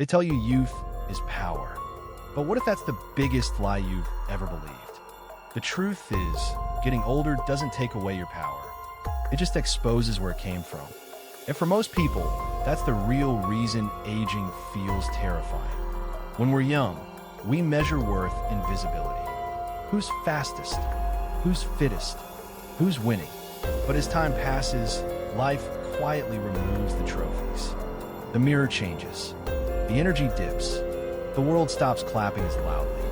They tell you youth is power. But what if that's the biggest lie you've ever believed? The truth is, getting older doesn't take away your power. It just exposes where it came from. And for most people, that's the real reason aging feels terrifying. When we're young, we measure worth in visibility. Who's fastest? Who's fittest? Who's winning? But as time passes, life quietly removes the trophies. The mirror changes. The energy dips. The world stops clapping as loudly.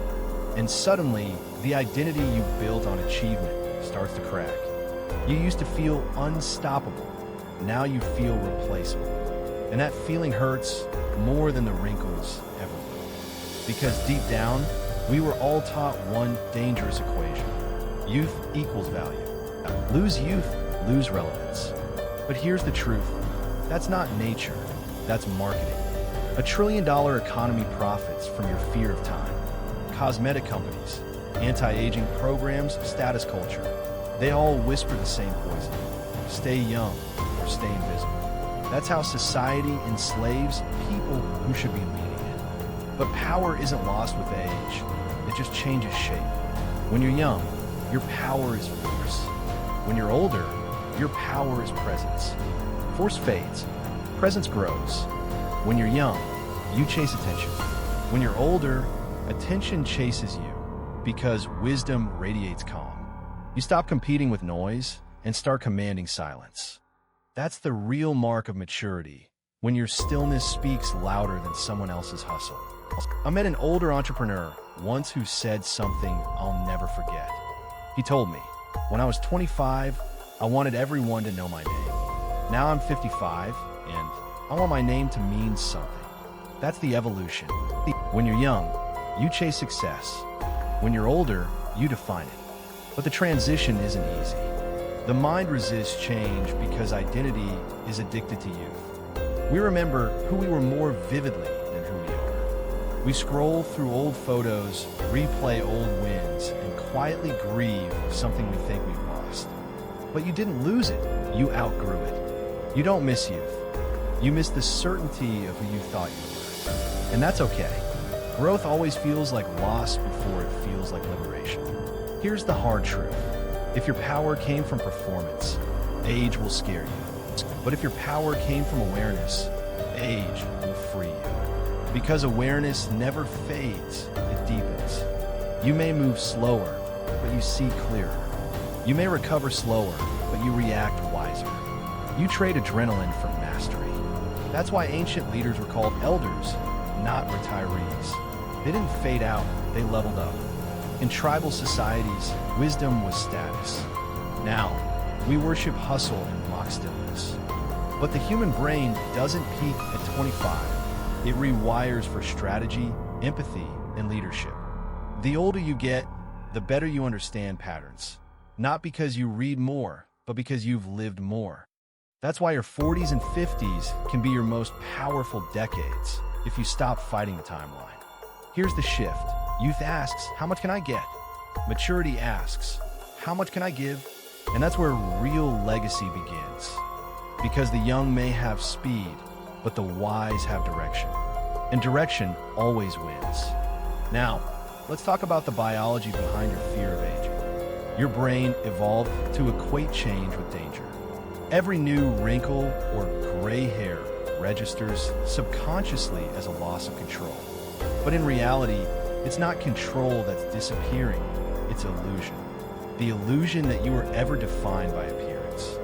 And suddenly, the identity you built on achievement starts to crack. You used to feel unstoppable. Now you feel replaceable. And that feeling hurts more than the wrinkles ever will. Because deep down, we were all taught one dangerous equation. Youth equals value. Lose youth, lose relevance. But here's the truth. That's not nature. That's marketing. $1 trillion economy profits from your fear of time. Cosmetic companies, anti-aging programs, status culture. They all whisper the same poison. Stay young or stay invisible. That's how society enslaves people who should be leading it. But power isn't lost with age. It just changes shape. When you're young, your power is force. When you're older, your power is presence. Force fades. Presence grows. When you're young, you chase attention. When you're older, attention chases you because wisdom radiates calm. You stop competing with noise and start commanding silence. That's the real mark of maturity, when your stillness speaks louder than someone else's hustle. I met an older entrepreneur once who said something I'll never forget. He told me, when I was 25, I wanted everyone to know my name. Now I'm 55, and I want my name to mean something. That's the evolution. When you're young, you chase success. When you're older, you define it. But the transition isn't easy. The mind resists change because identity is addicted to youth. We remember who we were more vividly than who we are. We scroll through old photos, replay old wins, and quietly grieve something we think we've lost. But you didn't lose it, you outgrew it. You don't miss youth. You miss the certainty of who you thought you were. And that's okay. Growth always feels like loss before it feels like liberation. Here's the hard truth. If your power came from performance, age will scare you. But if your power came from awareness, age will free you. Because awareness never fades, it deepens. You may move slower, but you see clearer. You may recover slower, but you react wiser. You trade adrenaline for mastery. That's why ancient leaders were called elders, not retirees. They didn't fade out, they leveled up. In tribal societies, wisdom was status. Now, we worship hustle and mock stillness. But the human brain doesn't peak at 25. It rewires for strategy, empathy, and leadership. The older you get, the better you understand patterns. Not because you read more, but because you've lived more. That's why your 40s and 50s can be your most powerful decades if you stop fighting the timeline. Here's the shift. Youth asks, how much can I get? Maturity asks, how much can I give? And that's where real legacy begins. Because the young may have speed, but the wise have direction. And direction always wins. Now, let's talk about the biology behind your fear of aging. Your brain evolved to equate change with danger. Every new wrinkle or gray hair registers subconsciously as a loss of control. But in reality, it's not control that's disappearing, it's illusion. The illusion that you were ever defined by appearance.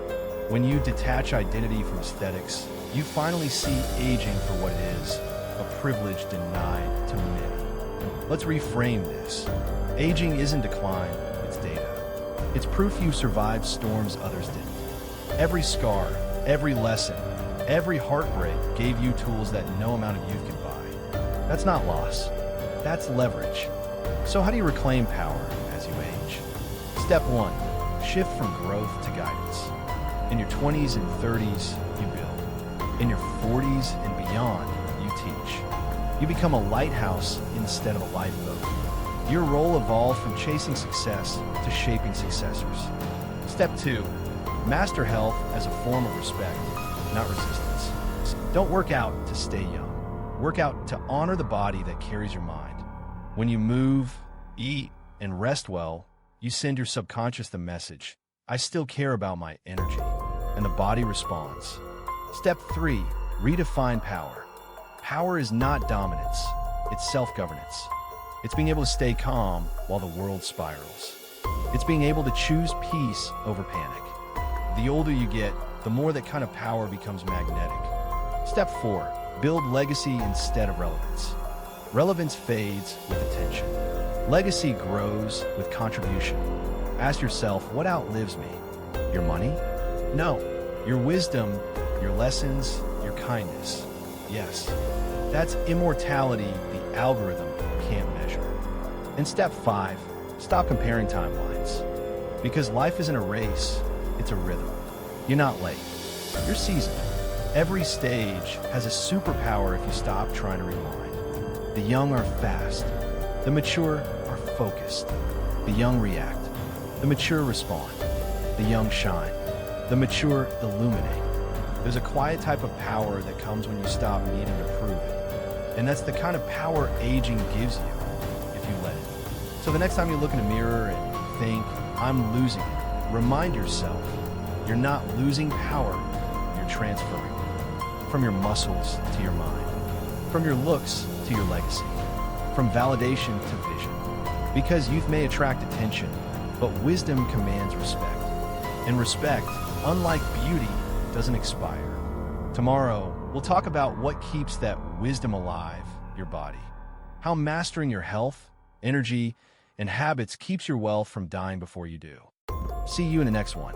When you detach identity from aesthetics, you finally see aging for what it is, a privilege denied to many. Let's reframe this. Aging isn't decline, it's data. It's proof you survived storms others didn't. Every scar, every lesson, every heartbreak gave you tools that no amount of youth can buy. That's not loss. That's leverage. So how do you reclaim power as you age? Step 1, shift from growth to guidance. In your 20s and 30s, you build. In your 40s and beyond, you teach. You become a lighthouse instead of a lifeboat. Your role evolved from chasing success to shaping successors. Step 2, master health as a form of respect, not resistance. Don't work out to stay young. Work out to honor the body that carries your mind. When you move, eat, and rest well, you send your subconscious the message, I still care about my energy, and the body responds. Step 3, redefine power. Power is not dominance, it's self-governance. It's being able to stay calm while the world spirals. It's being able to choose peace over panic. The older you get, the more that kind of power becomes magnetic. Step 4, build legacy instead of relevance. Relevance fades with attention. Legacy grows with contribution. Ask yourself, what outlives me? Your money? No. Your wisdom, your lessons, your kindness. Yes. That's immortality the algorithm can't measure. And step 5, stop comparing timelines. Because life isn't a race, it's a rhythm. You're not late. You're seasoned. Every stage has a superpower if you stop trying to rewind. The young are fast. The mature are focused. The young react. The mature respond. The young shine. The mature illuminate. There's a quiet type of power that comes when you stop needing to prove it. And that's the kind of power aging gives you, if you let it. So the next time you look in a mirror and think, I'm losing it, remind yourself, you're not losing power, you're transferring it. From your muscles to your mind. From your looks to your legacy. From validation to vision. Because youth may attract attention, but wisdom commands respect. And respect, unlike beauty, doesn't expire. Tomorrow, we'll talk about what keeps that wisdom alive, your body. How mastering your health, energy, and habits keeps your wealth from dying before you do. See you in the next one.